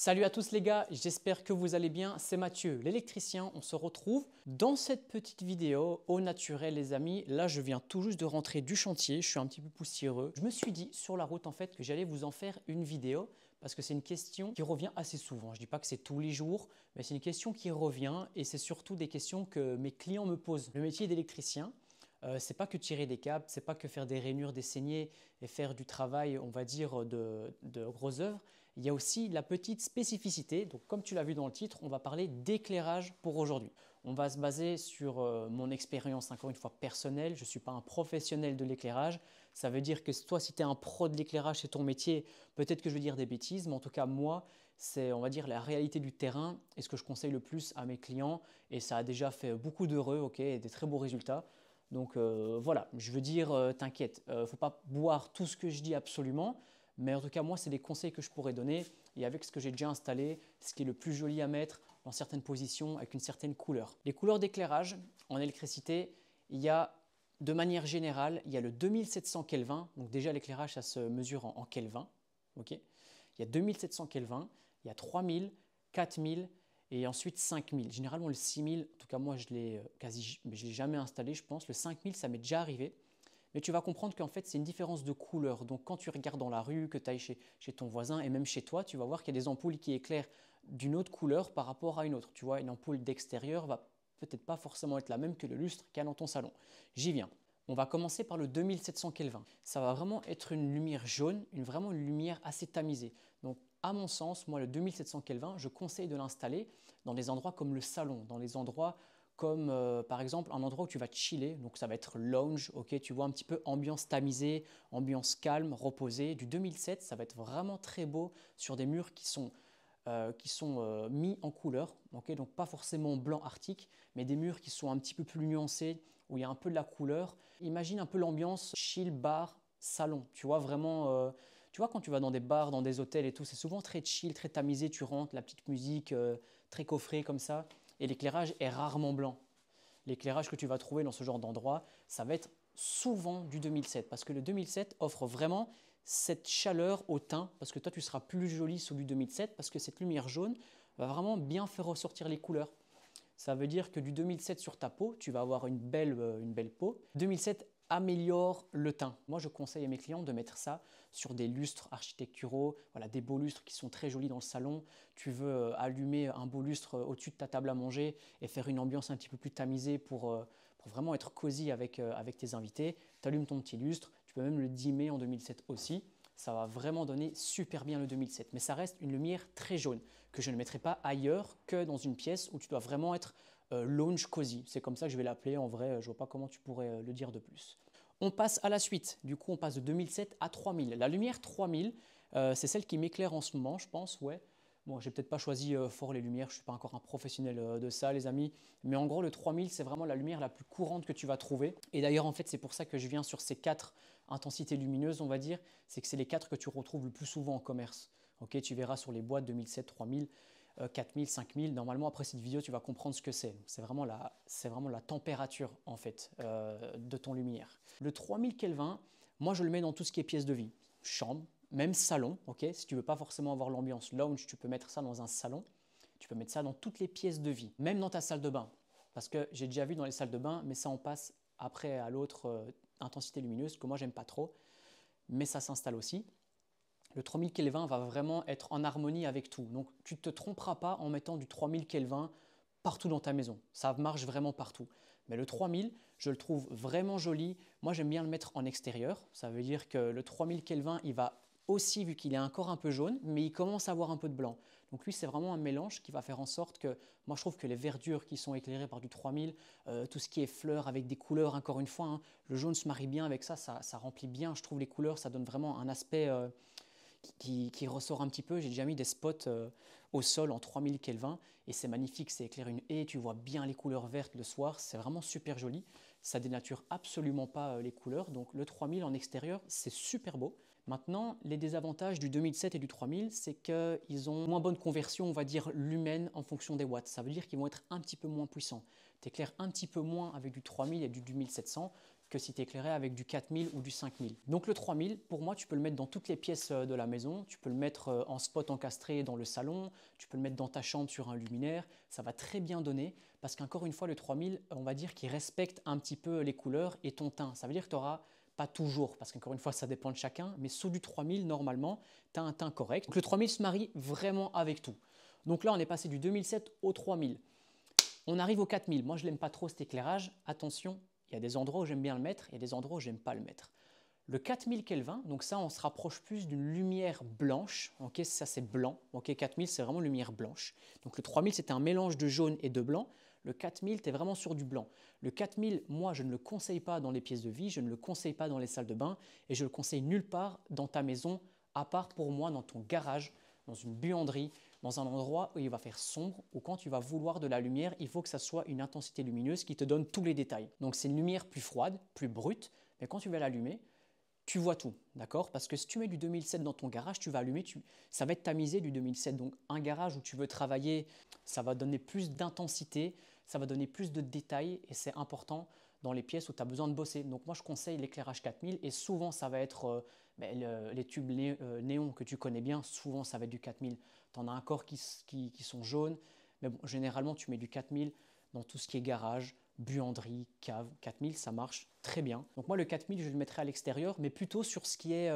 Salut à tous les gars, j'espère que vous allez bien, c'est Mathieu, l'électricien. On se retrouve dans cette petite vidéo au naturel les amis. Là je viens tout juste de rentrer du chantier, je suis un petit peu poussiéreux. Je me suis dit sur la route en fait que j'allais vous en faire une vidéo parce que c'est une question qui revient assez souvent. Je dis pas que c'est tous les jours, mais c'est une question qui revient et c'est surtout des questions que mes clients me posent. Le métier d'électricien, c'est pas que tirer des câbles, c'est pas que faire des rainures, des saignées et faire du travail, on va dire, de gros œuvres. Il y a aussi la petite spécificité. Donc, comme tu l'as vu dans le titre, on va parler d'éclairage pour aujourd'hui. On va se baser sur mon expérience, encore une fois, personnelle. Je ne suis pas un professionnel de l'éclairage. Ça veut dire que toi, si tu es un pro de l'éclairage, c'est ton métier, peut-être que je vais dire des bêtises, mais en tout cas, moi, c'est, on va dire, la réalité du terrain et ce que je conseille le plus à mes clients. Et ça a déjà fait beaucoup d'heureux, ok, et des très beaux résultats. Donc voilà, je veux dire, t'inquiète, il ne faut pas boire tout ce que je dis absolument, mais en tout cas, moi, c'est des conseils que je pourrais donner et avec ce que j'ai déjà installé, ce qui est le plus joli à mettre dans certaines positions avec une certaine couleur. Les couleurs d'éclairage en électricité, il y a de manière générale, il y a le 2700 Kelvin, donc déjà l'éclairage, ça se mesure en Kelvin, ok. Il y a 2700 Kelvin, il y a 3000, 4000 et ensuite 5000. Généralement le 6000, en tout cas moi je l'ai jamais installé je pense. Le 5000 ça m'est déjà arrivé. Mais tu vas comprendre qu'en fait c'est une différence de couleur. Donc quand tu regardes dans la rue, que tu ailles chez ton voisin et même chez toi, tu vas voir qu'il y a des ampoules qui éclairent d'une autre couleur par rapport à une autre. Tu vois, une ampoule d'extérieur va peut-être pas forcément être la même que le lustre qu'il y a dans ton salon. J'y viens. On va commencer par le 2700 Kelvin. Ça va vraiment être une lumière jaune, vraiment une lumière assez tamisée. Donc à mon sens, moi le 2700 Kelvin, je conseille de l'installer dans des endroits comme le salon, dans les endroits comme par exemple un endroit où tu vas chiller, donc ça va être lounge, ok, tu vois un petit peu ambiance tamisée, ambiance calme, reposée. Du 2007, ça va être vraiment très beau sur des murs qui sont mis en couleur, okay, donc pas forcément blanc arctique, mais des murs qui sont un petit peu plus nuancés, où il y a un peu de la couleur. Imagine un peu l'ambiance chill, bar, salon, tu vois vraiment, tu vois quand tu vas dans des bars, dans des hôtels et tout, c'est souvent très chill, très tamisé, tu rentres, la petite musique très coffrée comme ça, et l'éclairage est rarement blanc. L'éclairage que tu vas trouver dans ce genre d'endroit, ça va être souvent du 2007 parce que le 2007 offre vraiment cette chaleur au teint parce que toi tu seras plus joli sous du 2007 parce que cette lumière jaune va vraiment bien faire ressortir les couleurs. Ça veut dire que du 2007 sur ta peau, tu vas avoir une belle peau. 2007 améliore le teint. Moi, je conseille à mes clients de mettre ça sur des lustres architecturaux, voilà, des beaux lustres qui sont très jolis dans le salon. Tu veux allumer un beau lustre au-dessus de ta table à manger et faire une ambiance un petit peu plus tamisée pour vraiment être cosy avec tes invités. Tu allumes ton petit lustre, tu peux même le dimmer en 2007 aussi. Ça va vraiment donner super bien le 2007. Mais ça reste une lumière très jaune que je ne mettrai pas ailleurs que dans une pièce où tu dois vraiment être lounge cozy. C'est comme ça que je vais l'appeler. En vrai, je ne vois pas comment tu pourrais le dire de plus. On passe à la suite. Du coup, on passe de 2007 à 3000. La lumière 3000, c'est celle qui m'éclaire en ce moment, je pense, ouais. Bon, j'ai peut-être pas choisi fort les lumières, je suis pas encore un professionnel de ça, les amis. Mais en gros, le 3000, c'est vraiment la lumière la plus courante que tu vas trouver. Et d'ailleurs, en fait, c'est pour ça que je viens sur ces 4 intensités lumineuses, on va dire. C'est que c'est les 4 que tu retrouves le plus souvent en commerce. Ok, tu verras sur les boîtes 2007, 3000, 4000, 5000. Normalement, après cette vidéo, tu vas comprendre ce que c'est. C'est vraiment la température, en fait, de ton lumière. Le 3000 Kelvin, moi, je le mets dans tout ce qui est pièce de vie. Chambre, même salon, ok. Si tu veux pas forcément avoir l'ambiance lounge, tu peux mettre ça dans un salon. Tu peux mettre ça dans toutes les pièces de vie, même dans ta salle de bain. Parce que j'ai déjà vu dans les salles de bain, mais ça on passe après à l'autre intensité lumineuse que moi j'aime pas trop, mais ça s'installe aussi. Le 3000 Kelvin va vraiment être en harmonie avec tout. Donc tu ne te tromperas pas en mettant du 3000 Kelvin partout dans ta maison. Ça marche vraiment partout. Mais le 3000, je le trouve vraiment joli. Moi, j'aime bien le mettre en extérieur. Ça veut dire que le 3000 Kelvin, il va aussi, vu qu'il est encore un peu jaune, mais il commence à avoir un peu de blanc. Donc lui, c'est vraiment un mélange qui va faire en sorte que, moi je trouve que les verdures qui sont éclairées par du 3000, tout ce qui est fleurs avec des couleurs, encore une fois, hein, le jaune se marie bien avec ça, ça remplit bien, je trouve les couleurs, ça donne vraiment un aspect qui ressort un petit peu. J'ai déjà mis des spots au sol en 3000 Kelvin et c'est magnifique, c'est éclairé une haie, tu vois bien les couleurs vertes le soir, c'est vraiment super joli. Ça dénature absolument pas les couleurs, donc le 3000 en extérieur, c'est super beau. Maintenant, les désavantages du 2007 et du 3000, c'est qu'ils ont moins bonne conversion, on va dire, lumen en fonction des watts. Ça veut dire qu'ils vont être un petit peu moins puissants. Tu éclaires un petit peu moins avec du 3000 et du 2700. que si tu éclairais avec du 4000 ou du 5000. Donc le 3000, pour moi, tu peux le mettre dans toutes les pièces de la maison. Tu peux le mettre en spot encastré dans le salon, tu peux le mettre dans ta chambre sur un luminaire. Ça va très bien donner parce qu'encore une fois, le 3000, on va dire qu'il respecte un petit peu les couleurs et ton teint. Ça veut dire que tu auras, pas toujours, parce qu'encore une fois, ça dépend de chacun, mais sous du 3000, normalement, tu as un teint correct. Donc le 3000 se marie vraiment avec tout. Donc là, on est passé du 2007 au 3000. On arrive au 4000. Moi, je l'aime pas trop cet éclairage. Attention, il y a des endroits où j'aime bien le mettre, il y a des endroits où j'aime pas le mettre. Le 4000 Kelvin, donc ça, on se rapproche plus d'une lumière blanche. Ok, ça c'est blanc. Ok, 4000, c'est vraiment lumière blanche. Donc le 3000, c'était un mélange de jaune et de blanc. Le 4000, tu es vraiment sur du blanc. Le 4000, moi, je ne le conseille pas dans les pièces de vie, je ne le conseille pas dans les salles de bain et je le conseille nulle part dans ta maison, à part pour moi dans ton garage, dans une buanderie, dans un endroit où il va faire sombre ou quand tu vas vouloir de la lumière, il faut que ça soit une intensité lumineuse qui te donne tous les détails. Donc c'est une lumière plus froide, plus brute, mais quand tu vas l'allumer, tu vois tout, d'accord? Parce que si tu mets du 2007 dans ton garage, tu vas allumer, ça va être tamisé du 2007. Donc un garage où tu veux travailler, ça va donner plus d'intensité, ça va donner plus de détails et c'est important dans les pièces où tu as besoin de bosser. Donc moi je conseille l'éclairage 4000 et souvent ça va être les tubes néons que tu connais bien, souvent ça va être du 4000. Tu en as encore qui sont jaunes, mais bon, généralement tu mets du 4000 dans tout ce qui est garage, buanderie, cave. 4000 ça marche très bien. Donc moi le 4000 je le mettrai à l'extérieur mais plutôt sur ce qui est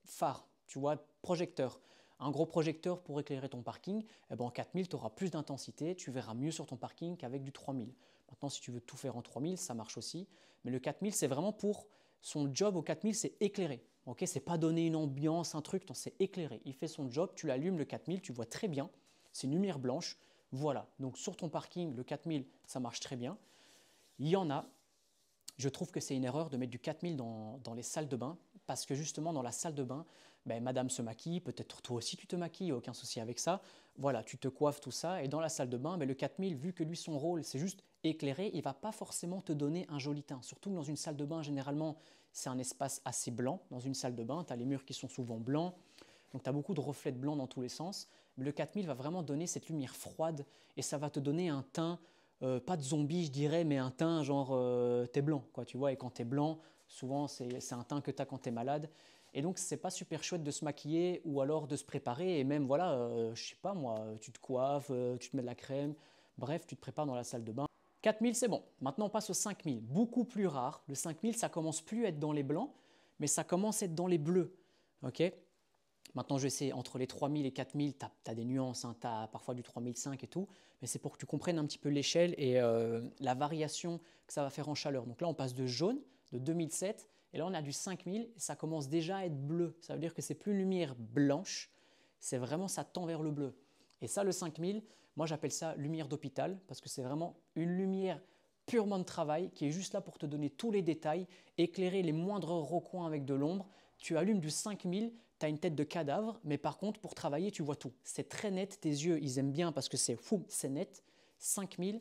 phare, tu vois, projecteur. Un gros projecteur pour éclairer ton parking, eh ben en 4000 tu auras plus d'intensité, tu verras mieux sur ton parking qu'avec du 3000. Maintenant si tu veux tout faire en 3000 ça marche aussi, mais le 4000 c'est vraiment pour son job au 4000 c'est éclairer. Okay, c'est pas donner une ambiance, un truc, c'est éclairé. Il fait son job, tu l'allumes le 4000, tu vois très bien, c'est une lumière blanche. Voilà, donc sur ton parking, le 4000, ça marche très bien. Il y en a, je trouve que c'est une erreur de mettre du 4000 dans les salles de bain, parce que justement dans la salle de bain, madame se maquille, peut-être toi aussi tu te maquilles, aucun souci avec ça. Voilà, tu te coiffes, tout ça, et dans la salle de bain, le 4000, vu que lui, son rôle, c'est juste éclairer, il ne va pas forcément te donner un joli teint. Surtout que dans une salle de bain, généralement, c'est un espace assez blanc. Dans une salle de bain, tu as les murs qui sont souvent blancs, donc tu as beaucoup de reflets de blanc dans tous les sens. Mais le 4000 va vraiment donner cette lumière froide, et ça va te donner un teint, pas de zombie, je dirais, mais un teint genre, t'es blanc, quoi, tu vois, et quand t'es blanc, souvent, c'est un teint que tu as quand tu es malade. Et donc, c'est pas super chouette de se maquiller ou alors de se préparer. Et même, voilà, je sais pas moi, tu te coiffes, tu te mets de la crème. Bref, tu te prépares dans la salle de bain. 4000, c'est bon. Maintenant, on passe au 5000. Beaucoup plus rare. Le 5000, ça commence plus à être dans les blancs, mais ça commence à être dans les bleus. Ok ? Maintenant, je sais, entre les 3000 et 4000, tu as des nuances. Hein, tu as parfois du 3005 et tout. Mais c'est pour que tu comprennes un petit peu l'échelle et la variation que ça va faire en chaleur. Donc là, on passe de jaune, de 2007. Et là, on a du 5000 et ça commence déjà à être bleu. Ça veut dire que c'est plus une lumière blanche, c'est vraiment ça tend vers le bleu. Et ça, le 5000, moi j'appelle ça lumière d'hôpital parce que c'est vraiment une lumière purement de travail qui est juste là pour te donner tous les détails, éclairer les moindres recoins avec de l'ombre. Tu allumes du 5000, tu as une tête de cadavre, mais par contre, pour travailler, tu vois tout. C'est très net, tes yeux, ils aiment bien parce que c'est net. 5000,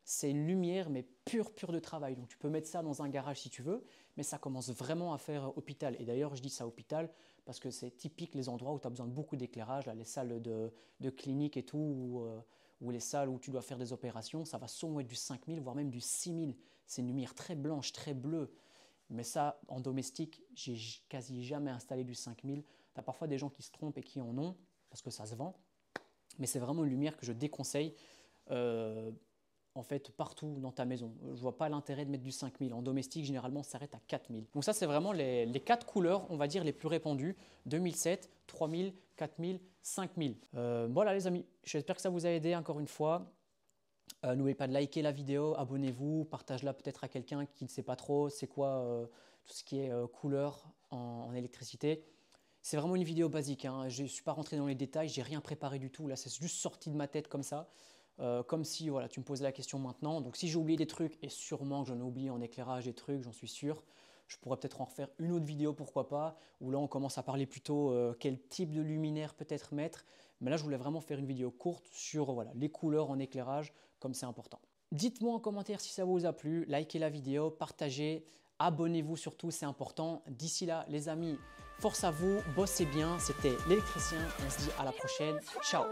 c'est une lumière, mais pure de travail. Donc tu peux mettre ça dans un garage si tu veux, mais ça commence vraiment à faire hôpital. Et d'ailleurs, je dis ça hôpital parce que c'est typique les endroits où tu as besoin de beaucoup d'éclairage, les salles de clinique et tout, ou les salles où tu dois faire des opérations, ça va sûrement être du 5000, voire même du 6000. C'est une lumière très blanche, très bleue. Mais ça, en domestique, j'ai quasi jamais installé du 5000. Tu as parfois des gens qui se trompent et qui en ont, parce que ça se vend. Mais c'est vraiment une lumière que je déconseille. En fait, partout dans ta maison. Je ne vois pas l'intérêt de mettre du 5000. En domestique, généralement, ça s'arrête à 4000. Donc ça, c'est vraiment les 4 couleurs, on va dire, les plus répandues. 2007, 3000, 4000, 5000. Voilà les amis, j'espère que ça vous a aidé encore une fois. N'oubliez pas de liker la vidéo, abonnez-vous, partage-la peut-être à quelqu'un qui ne sait pas trop c'est quoi tout ce qui est couleur en électricité. C'est vraiment une vidéo basique, hein. Je ne suis pas rentré dans les détails, j'ai rien préparé du tout. Là, c'est juste sorti de ma tête comme ça. Comme si voilà, tu me posais la question maintenant. Donc si j'ai oublié des trucs, et sûrement que j'en ai oublié en éclairage des trucs, j'en suis sûr, je pourrais peut-être en refaire une autre vidéo, pourquoi pas, où là on commence à parler plutôt quel type de luminaire peut-être mettre. Mais là je voulais vraiment faire une vidéo courte sur voilà, les couleurs en éclairage, comme c'est important. Dites-moi en commentaire si ça vous a plu, likez la vidéo, partagez, abonnez-vous surtout, c'est important. D'ici là les amis, force à vous, bossez bien, c'était l'électricien, on se dit à la prochaine, ciao.